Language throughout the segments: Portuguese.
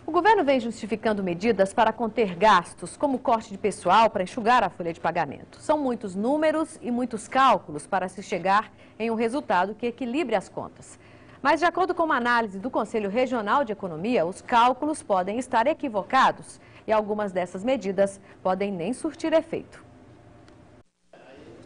O governo vem justificando medidas para conter gastos, como corte de pessoal para enxugar a folha de pagamento. São muitos números e muitos cálculos para se chegar em um resultado que equilibre as contas. Mas, de acordo com uma análise do Conselho Regional de Economia, os cálculos podem estar equivocados e algumas dessas medidas podem nem surtir efeito.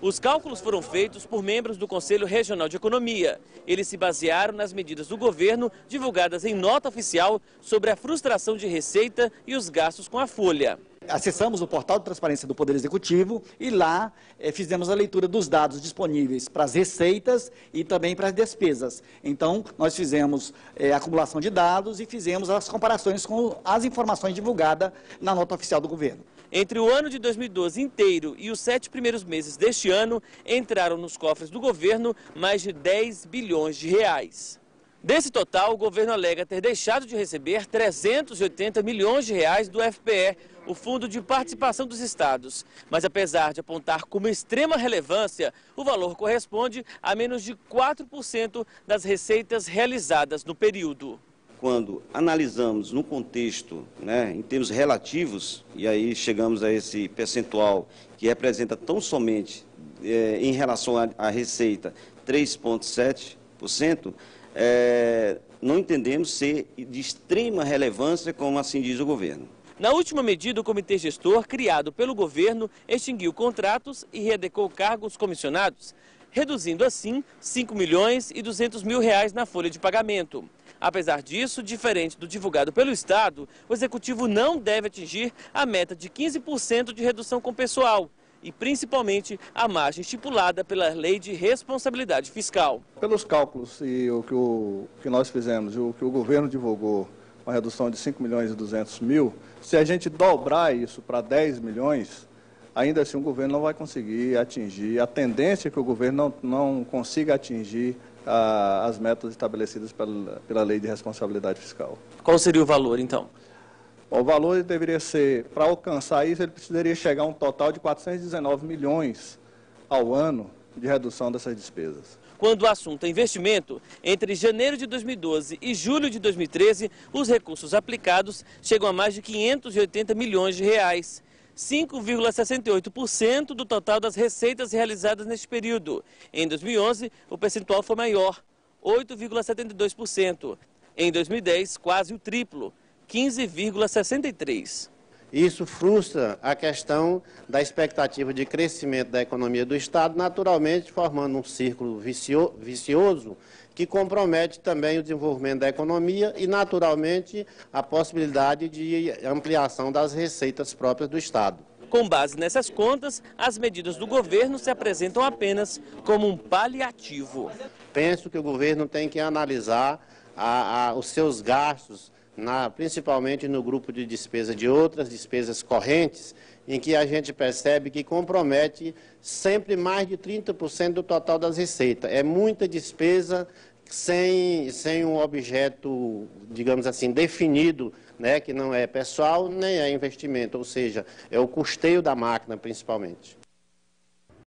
Os cálculos foram feitos por membros do Conselho Regional de Economia. Eles se basearam nas medidas do governo divulgadas em nota oficial sobre a frustração de receita e os gastos com a folha. Acessamos o portal de transparência do Poder Executivo e lá fizemos a leitura dos dados disponíveis para as receitas e também para as despesas. Então, nós fizemos a acumulação de dados e fizemos as comparações com as informações divulgadas na nota oficial do governo. Entre o ano de 2012 inteiro e os 7 primeiros meses deste ano, entraram nos cofres do governo mais de 10 bilhões de reais. Desse total, o governo alega ter deixado de receber 380 milhões de reais do FPE, o Fundo de Participação dos Estados. Mas apesar de apontar como extrema relevância, o valor corresponde a menos de 4% das receitas realizadas no período. Quando analisamos no contexto, em termos relativos, e aí chegamos a esse percentual que representa tão somente, em relação à receita, 3,7%, não entendemos ser de extrema relevância, como assim diz o governo. Na última medida, o comitê gestor, criado pelo governo, extinguiu contratos e readequou cargos comissionados, reduzindo assim 5 milhões e 200 mil reais na folha de pagamento. Apesar disso, diferente do divulgado pelo Estado, o Executivo não deve atingir a meta de 15% de redução com pessoal e, principalmente, a margem estipulada pela Lei de Responsabilidade Fiscal. Pelos cálculos e o que nós fizemos, o que o governo divulgou, uma redução de 5 milhões e 200 mil, se a gente dobrar isso para 10 milhões, ainda assim o governo não vai conseguir atingir, a tendência é que o governo não consiga atingir as metas estabelecidas pela Lei de Responsabilidade Fiscal. Qual seria o valor, então? O valor deveria ser, para alcançar isso, ele precisaria chegar a um total de 419 milhões ao ano de redução dessas despesas. Quando o assunto é investimento, entre janeiro de 2012 e julho de 2013, os recursos aplicados chegam a mais de 580 milhões de reais. 5,68% do total das receitas realizadas neste período. Em 2011, o percentual foi maior, 8,72%. Em 2010, quase o triplo, 15,63%. Isso frustra a questão da expectativa de crescimento da economia do Estado, naturalmente formando um círculo vicioso que compromete também o desenvolvimento da economia e, naturalmente, a possibilidade de ampliação das receitas próprias do Estado. Com base nessas contas, as medidas do governo se apresentam apenas como um paliativo. Penso que o governo tem que analisar os seus gastos, principalmente no grupo de despesa de outras despesas correntes, em que a gente percebe que compromete sempre mais de 30% do total das receitas. É muita despesa sem um objeto, digamos assim, definido, que não é pessoal nem é investimento, ou seja, é o custeio da máquina principalmente.